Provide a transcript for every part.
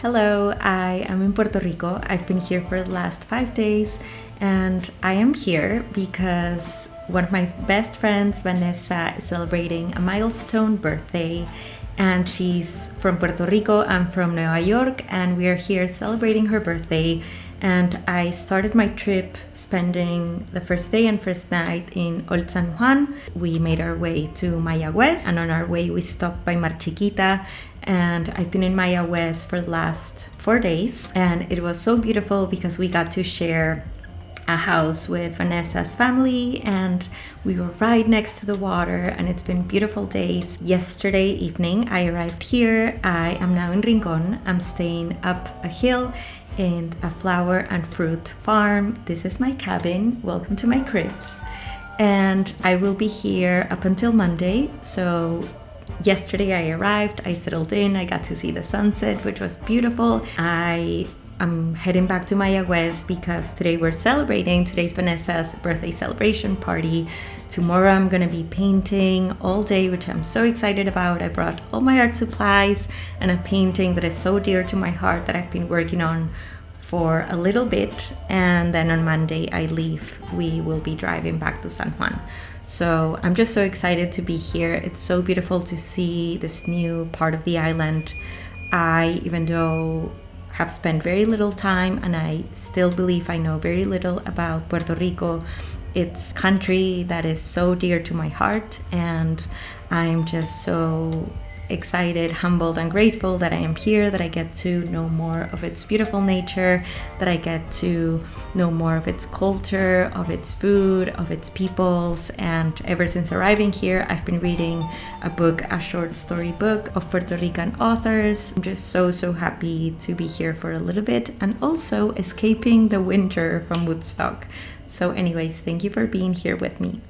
Hello, I am in Puerto Rico. I've been here for the last 5 days, and I am here because one of my best friends, Vanessa, is celebrating a milestone birthday, and she's from Puerto Rico. I'm from New York, and we are here celebrating her birthday. And I started my trip spending the first day and first night in Old San Juan. We made our way to Mayagüez, and on our way we stopped by Mar Chiquita, and I've been in Mayagüez for the last 4 days, and it was so beautiful because we got to share a house with Vanessa's family, and we were right next to the water, and it's been beautiful days. Yesterday evening I arrived here. I am now in Rincon. I'm staying up a hill in a flower and fruit farm. This is my cabin. Welcome to my cribs. And I will be here up until Monday. So yesterday I arrived, I settled in, I got to see the sunset, which was beautiful. I'm heading back to Mayagüez because today we're celebrating. Today's Vanessa's birthday celebration party. Tomorrow I'm gonna be painting all day, which I'm so excited about. I brought all my art supplies and a painting that is so dear to my heart that I've been working on for a little bit. And then on Monday I leave. We will be driving back to San Juan. So I'm just so excited to be here. It's so beautiful to see this new part of the island. Even though have spent very little time, and I still believe I know very little about Puerto Rico. It's a country that is so dear to my heart, and I'm just so excited, humbled, and grateful that I am here, that I get to know more of its beautiful nature, that I get to know more of its culture, of its food, of its peoples. And ever since arriving here, I've been reading a short story book of Puerto Rican authors. I'm just so happy to be here for a little bit, and also escaping the winter from Woodstock. So anyways, thank you for being here with me.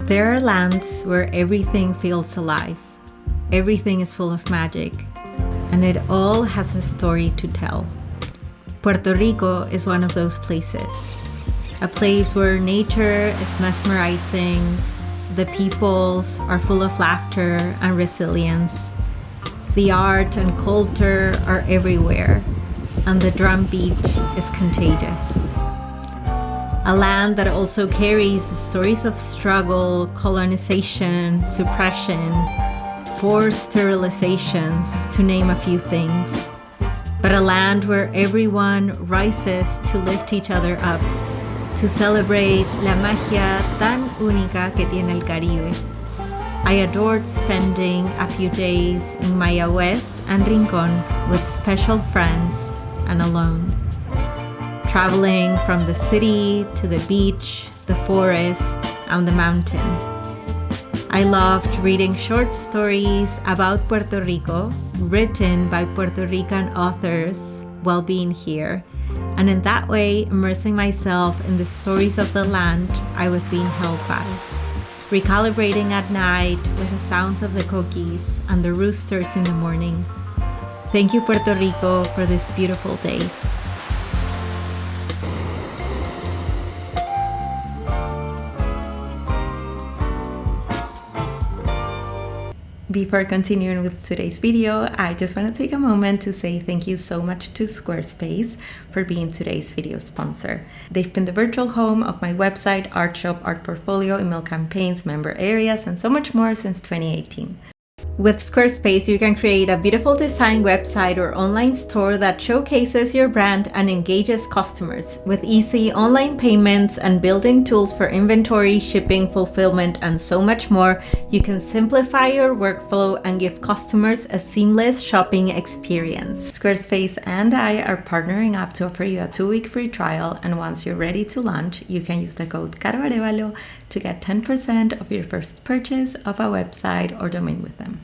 There are lands where everything feels alive, everything is full of magic, and it all has a story to tell. Puerto Rico is one of those places, a place where nature is mesmerizing, the peoples are full of laughter and resilience, the art and culture are everywhere, and the drumbeat is contagious. A land that also carries the stories of struggle, colonization, suppression, forced sterilizations, to name a few things. But a land where everyone rises to lift each other up, to celebrate la magia tan única que tiene el Caribe. I adored spending a few days in Mayagüez and Rincon with special friends and alone. Traveling from the city to the beach, the forest, and the mountain. I loved reading short stories about Puerto Rico, written by Puerto Rican authors while being here, and in that way immersing myself in the stories of the land I was being held by. Recalibrating at night with the sounds of the coquis and the roosters in the morning. Thank you, Puerto Rico, for these beautiful days. Before continuing with today's video, I just want to take a moment to say thank you so much to Squarespace for being today's video sponsor. They've been the virtual home of my website, art shop, art portfolio, email campaigns, member areas, and so much more since 2018. With Squarespace, you can create a beautiful design website or online store that showcases your brand and engages customers. With easy online payments and built-in tools for inventory, shipping, fulfillment, and so much more, you can simplify your workflow and give customers a seamless shopping experience. Squarespace and I are partnering up to offer you a 2-week free trial, and once you're ready to launch, you can use the code Caro Arevalo to get 10% of your first purchase of a website or domain with them.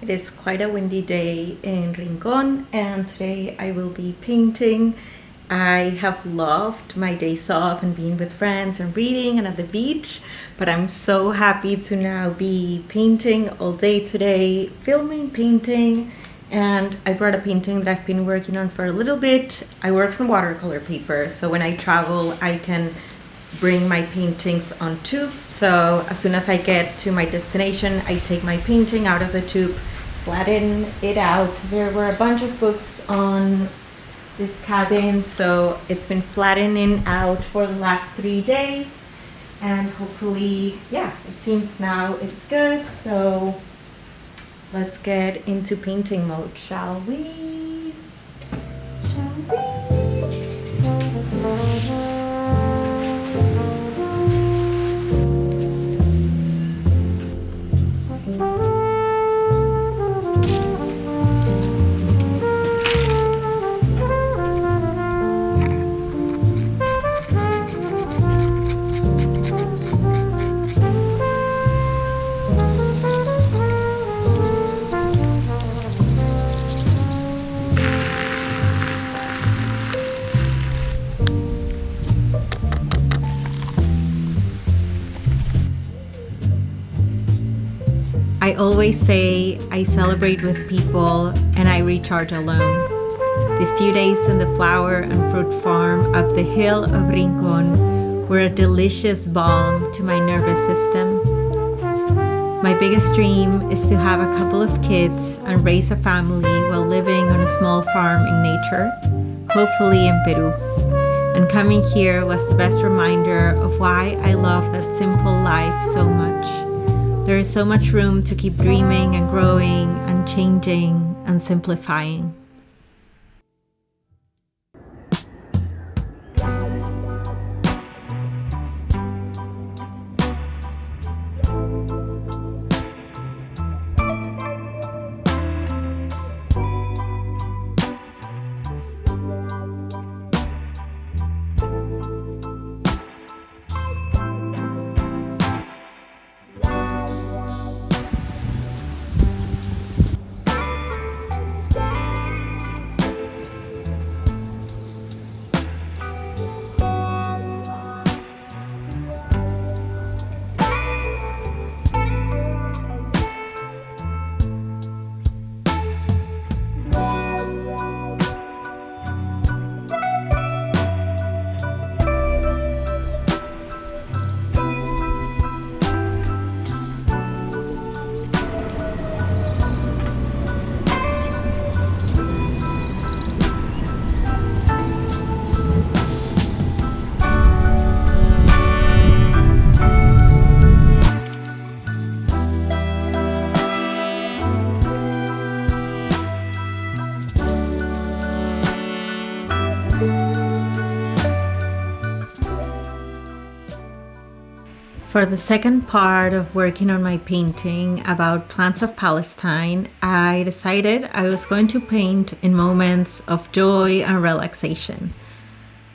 It is quite a windy day in Rincon, and today I will be painting. I have loved my days off and being with friends and reading and at the beach, but I'm so happy to now be painting all day today, filming, painting, and I brought a painting that I've been working on for a little bit. I work on watercolor paper, so when I travel I can bring my paintings on tubes. So as soon as I get to my destination, I take my painting out of the tube, flatten it out. There were a bunch of books on this cabin, so it's been flattening out for the last 3 days, and hopefully, yeah, it seems now it's good. So let's get into painting mode, shall we? I always say I celebrate with people and I recharge alone. These few days in the flower and fruit farm up the hill of Rincon were a delicious balm to my nervous system. My biggest dream is to have a couple of kids and raise a family while living on a small farm in nature, hopefully in Peru. And coming here was the best reminder of why I love that simple life so much. There is so much room to keep dreaming and growing and changing and simplifying. For the second part of working on my painting about plants of Palestine, I decided I was going to paint in moments of joy and relaxation.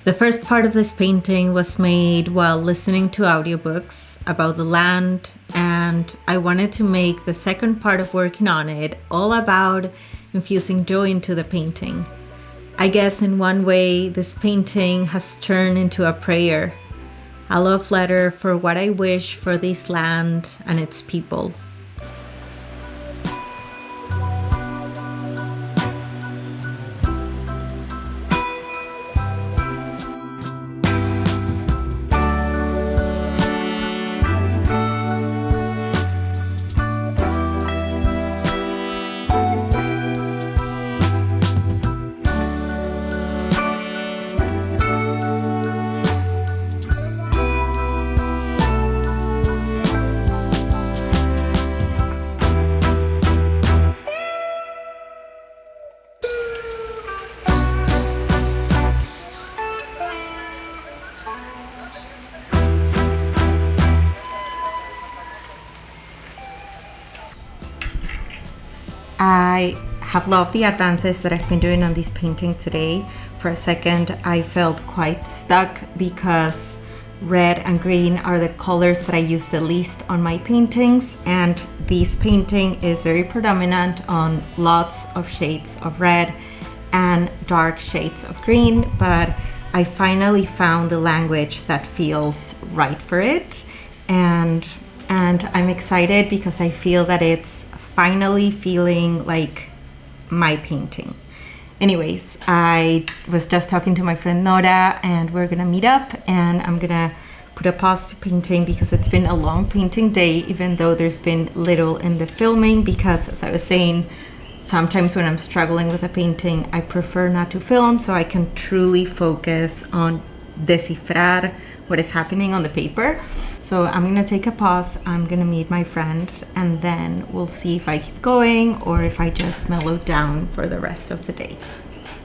The first part of this painting was made while listening to audiobooks about the land, and I wanted to make the second part of working on it all about infusing joy into the painting. I guess in one way, this painting has turned into a prayer, a love letter for what I wish for this land and its people. I have loved the advances that I've been doing on this painting today. For a second, I felt quite stuck because red and green are the colors that I use the least on my paintings, and this painting is very predominant on lots of shades of red and dark shades of green, but I finally found the language that feels right for it, and I'm excited because I feel that it's finally feeling like my painting. Anyways, I was just talking to my friend Nora, and we're gonna meet up, and I'm gonna put a pause to painting because it's been a long painting day, even though there's been little in the filming, because as I was saying, sometimes when I'm struggling with a painting, I prefer not to film so I can truly focus on descifrar what is happening on the paper. So I'm gonna take a pause, I'm gonna meet my friend, and then we'll see if I keep going or if I just mellow down for the rest of the day.